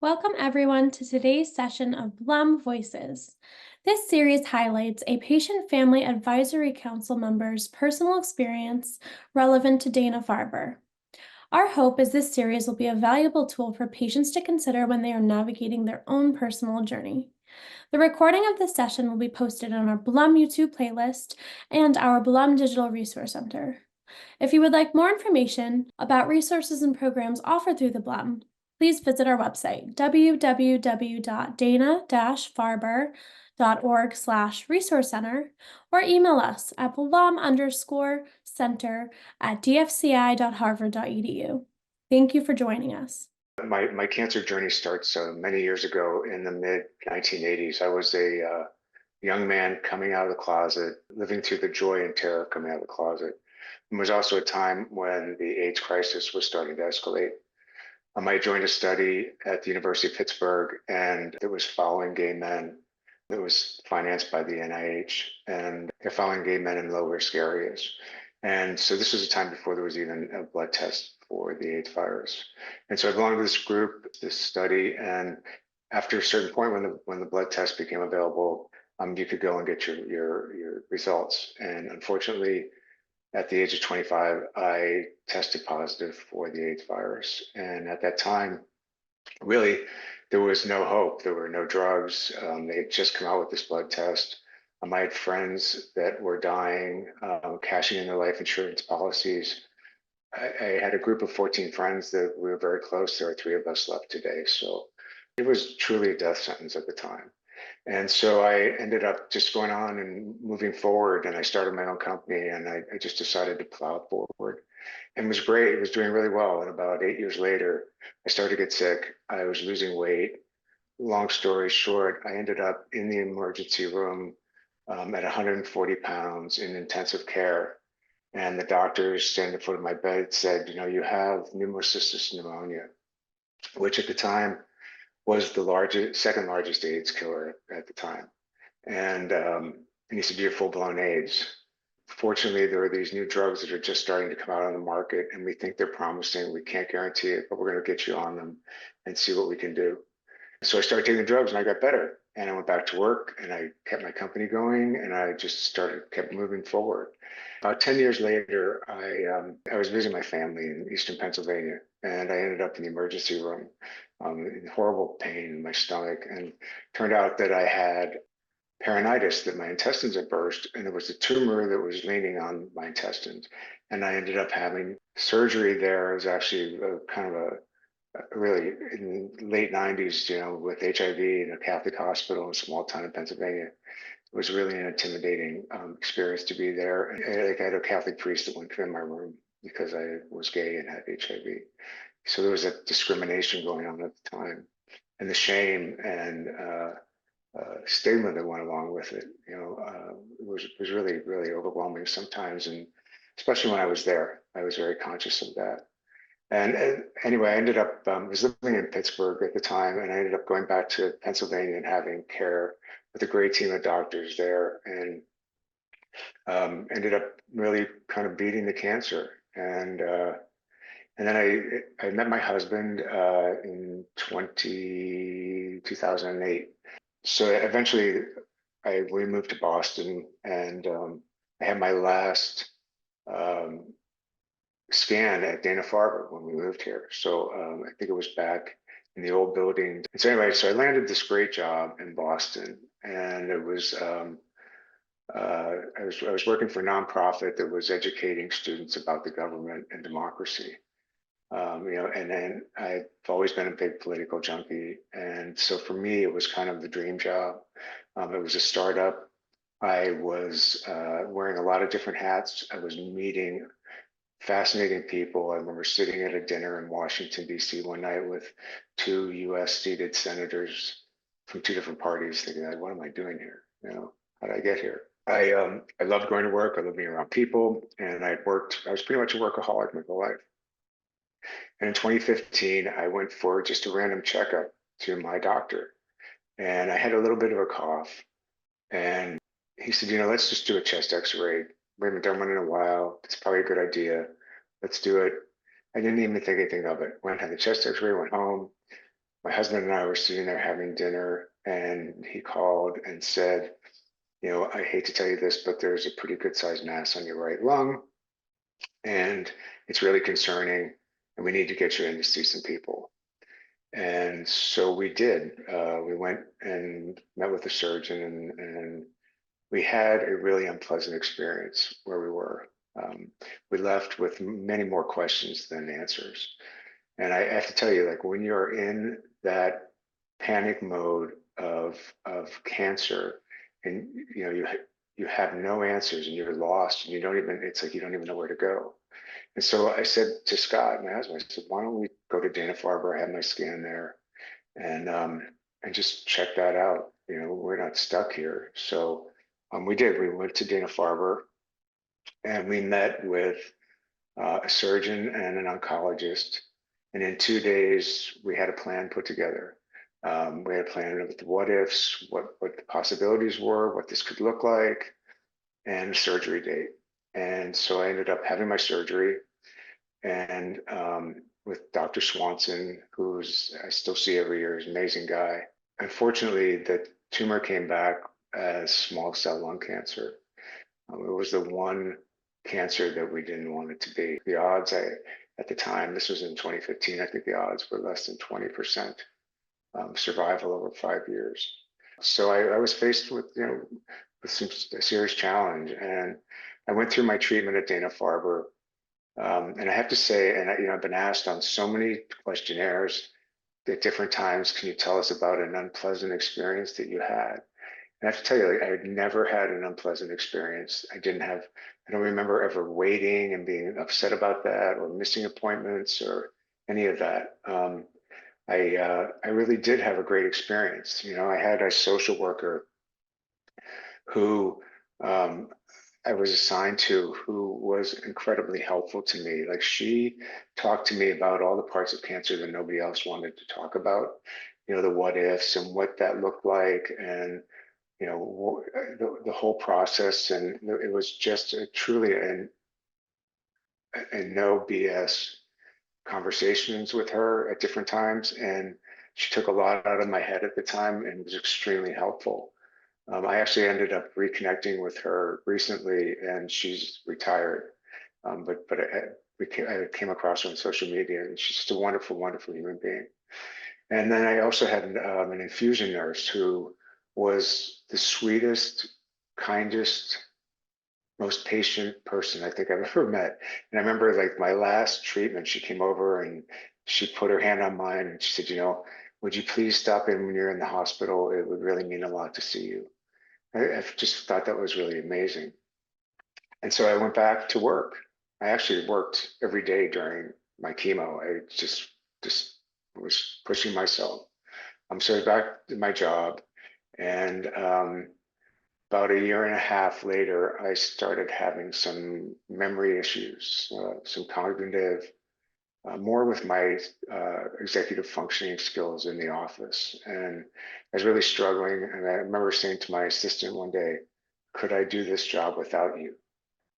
Welcome everyone to today's session of Blum Voices. This series highlights a patient family advisory council member's personal experience relevant to Dana-Farber. Our hope is this series will be a valuable tool for patients to consider when they are navigating their own personal journey. The recording of this session will be posted on our Blum YouTube playlist and our Blum Digital Resource Center. If you would like more information about resources and programs offered through the Blum, please visit our website, www.dana-farber.org/resource center, or email us at blum_center@dfci.harvard.edu. Thank you for joining us. My cancer journey starts many years ago in the mid 1980s. I was a young man coming out of the closet, living through the joy and terror of coming out of the closet. It was also a time when the AIDS crisis was starting to escalate. I joined a study at the University of Pittsburgh, and it was following gay men. It was financed by the NIH, and they're following gay men in low-risk areas. And so this was a time before there was even a blood test for the AIDS virus. And so I belonged to this group, this study, and after a certain point when the blood test became available, you could go and get your results. And unfortunately, at the age of 25, I tested positive for the AIDS virus. And at that time, really, there was no hope. There were no drugs. They had just come out with this blood test. I had friends that were dying, cashing in their life insurance policies. I had a group of 14 friends that we were very close. There are 3 of us left today. So it was truly a death sentence at the time. And so I ended up just going on and moving forward, and I started my own company, and I just decided to plow forward. And it was great. It was doing really well. And about 8 years later, I started to get sick. I was losing weight. Long story short, I ended up in the emergency room at 140 pounds in intensive care. And the doctors standing at the foot of my bed said, you have pneumocystis pneumonia, which at the time was the second largest AIDS killer at the time. And he said, you're full-blown AIDS. Fortunately, there are these new drugs that are just starting to come out on the market, and we think they're promising. We can't guarantee it, but we're going to get you on them and see what we can do. So I started taking the drugs, and I got better. And I went back to work, and I kept my company going, and I just kept moving forward. About 10 years later, I was visiting my family in Eastern Pennsylvania, and I ended up in the emergency room in horrible pain in my stomach. And turned out that I had peritonitis, that my intestines had burst, and there was a tumor that was leaning on my intestines. And I ended up having surgery there. It was actually really in the late 90s, with HIV in a Catholic hospital in a small town in Pennsylvania. It was really an intimidating experience to be there. I had a Catholic priest that wouldn't come in my room because I was gay and had HIV. So there was a discrimination going on at the time, and the shame and stigma that went along with it. It was really, really overwhelming sometimes, and especially when I was there, I was very conscious of that. And anyway, I ended up, was living in Pittsburgh at the time, and I ended up going back to Pennsylvania and having care with a great team of doctors there, and ended up really kind of beating the cancer. And then I met my husband in 2008. So eventually we moved to Boston, and I had my last scan at Dana-Farber when we moved here. So I think it was back in the old building. And so anyway, so I landed this great job in Boston, and it was I was working for a nonprofit that was educating students about the government and democracy. And then I've always been a big political junkie, and so for me, it was kind of the dream job. It was a startup. I was wearing a lot of different hats. I was meeting fascinating people. I remember sitting at a dinner in Washington, D.C. one night with 2 U.S. seated senators from 2 different parties, thinking, what am I doing here? How did I get here? I loved going to work. I loved being around people, and I was pretty much a workaholic my whole life. And in 2015, I went for just a random checkup to my doctor, and I had a little bit of a cough. And he said, let's just do a chest x-ray. We haven't done one in a while. It's probably a good idea. Let's do it. I didn't even think anything of it. Went, had the chest x-ray, went home. My husband and I were sitting there having dinner, and he called and said, I hate to tell you this, but there's a pretty good sized mass on your right lung, and it's really concerning, and we need to get you in to see some people. And so we did. We went and met with a surgeon, and we had a really unpleasant experience where we were. We left with many more questions than answers. And I have to tell you, like when you're in that panic mode of cancer, and you have no answers, and you're lost, and it's like you don't even know where to go. And so I said to Scott, my husband, I said, why don't we go to Dana-Farber? I had my scan there, and just check that out. We're not stuck here. So we did. We went to Dana-Farber, and we met with a surgeon and an oncologist. And in 2 days, we had a plan put together. We had a plan of the what ifs, what the possibilities were, what this could look like, and a surgery date. And so I ended up having my surgery, and with Dr. Swanson, who's I still see every year, is an amazing guy. Unfortunately, the tumor came back as small cell lung cancer. It was the one cancer that we didn't want it to be. The odds, at the time, this was in 2015, I think the odds were less than 20% survival over 5 years. So I was faced with, with a serious challenge, and I went through my treatment at Dana-Farber. And I have to say, and I've been asked on so many questionnaires at different times, can you tell us about an unpleasant experience that you had? And I have to tell you, like, I had never had an unpleasant experience. I don't remember ever waiting and being upset about that, or missing appointments, or any of that. I really did have a great experience. I had a social worker who I was assigned to, who was incredibly helpful to me. Like, she talked to me about all the parts of cancer that nobody else wanted to talk about, the what ifs and what that looked like, and the whole process. And it was just truly a no BS conversations with her at different times. And she took a lot out of my head at the time and was extremely helpful. I actually ended up reconnecting with her recently, and she's retired. But I came across her on social media, and she's just a wonderful, wonderful human being. And then I also had an infusion nurse who was the sweetest, kindest, most patient person I think I've ever met. And I remember, like, my last treatment, she came over and she put her hand on mine, and she said, would you please stop in when you're in the hospital? It would really mean a lot to see you. I've just thought that was really amazing. And so I went back to work. I actually worked every day during my chemo. I just was pushing myself. So I was back to my job, and about a year and a half later, I started having some memory issues, some cognitive, more with my executive functioning skills in the office. And I was really struggling. And I remember saying to my assistant one day, could I do this job without you?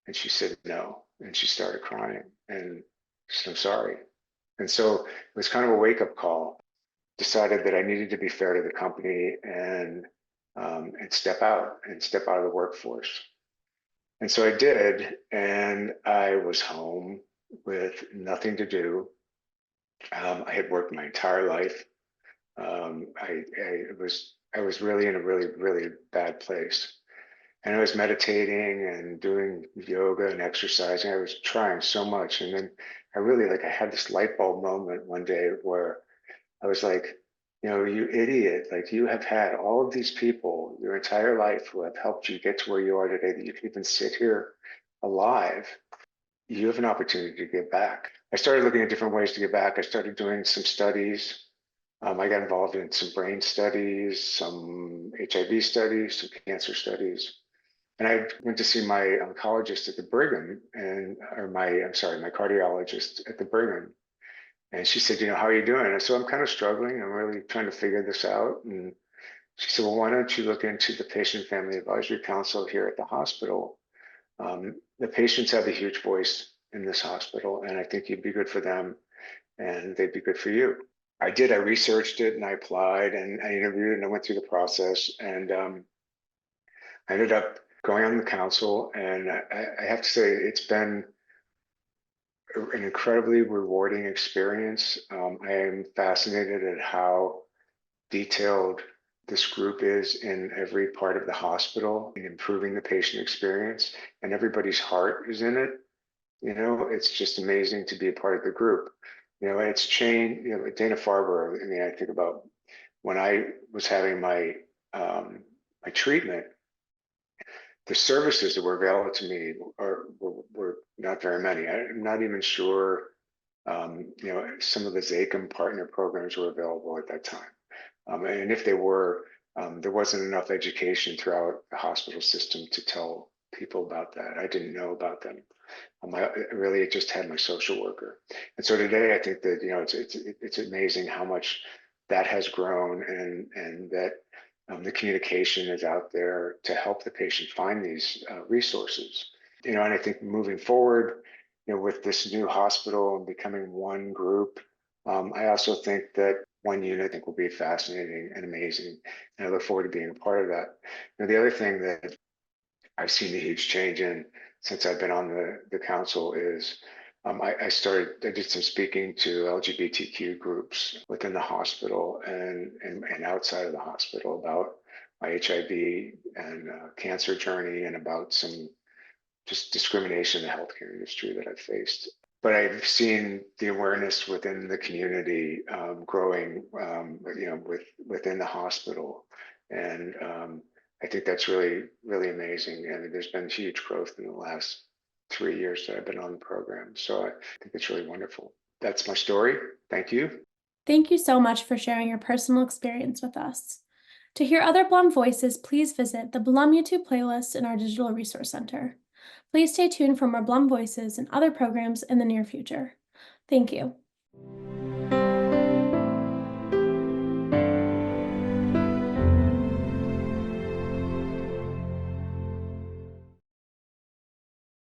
And she said, no. And she started crying. And she said, I'm sorry. And so it was kind of a wake up call. Decided that I needed to be fair to the company, and step out of the workforce. And so I did, and I was home with nothing to do. I had worked my entire life. I was really in a really, really bad place. And I was meditating and doing yoga and exercising. I was trying so much. And then I had this light bulb moment one day where I was like, you idiot, like, you have had all of these people your entire life who have helped you get to where you are today, that you can even sit here alive. You have an opportunity to give back. I started looking at different ways to give back. I started doing some studies. I got involved in some brain studies, some HIV studies, some cancer studies. And I went to see my oncologist at the Brigham, my cardiologist at the Brigham. And she said, how are you doing? And so I'm kind of struggling. I'm really trying to figure this out. And she said, well, why don't you look into the Patient Family Advisory Council here at the hospital? The patients have a huge voice in this hospital, and I think you'd be good for them, and they'd be good for you. I did. I researched it and I applied and I interviewed and I went through the process and I ended up going on the council. And I have to say, it's been an incredibly rewarding experience. I am fascinated at how detailed this group is in every part of the hospital in improving the patient experience, and everybody's heart is in it. It's just amazing to be a part of the group. It's changed. Dana-Farber. I mean, I think about when I was having my treatment, the services that were available to me were not very many. I'm not even sure. Some of the ZACM partner programs were available at that time. And if they were, there wasn't enough education throughout the hospital system to tell people about that. I didn't know about them. I really just had my social worker. And so today I think that, it's amazing how much that has grown and that the communication is out there to help the patient find these resources. And I think moving forward, with this new hospital and becoming one group, I also think that one unit I think will be fascinating and amazing. And I look forward to being a part of that. The other thing that I've seen a huge change in since I've been on the council is I did some speaking to LGBTQ groups within the hospital and outside of the hospital about my HIV and cancer journey and about some just discrimination in the healthcare industry that I've faced. But I've seen the awareness within the community growing, within the hospital, and I think that's really, really amazing. And there's been huge growth in the last 3 years that I've been on the program. So I think it's really wonderful. That's my story. Thank you. Thank you so much for sharing your personal experience with us. To hear other Blum voices, please visit the Blum YouTube playlist in our Digital Resource Center. Please stay tuned for more Blum voices and other programs in the near future. Thank you.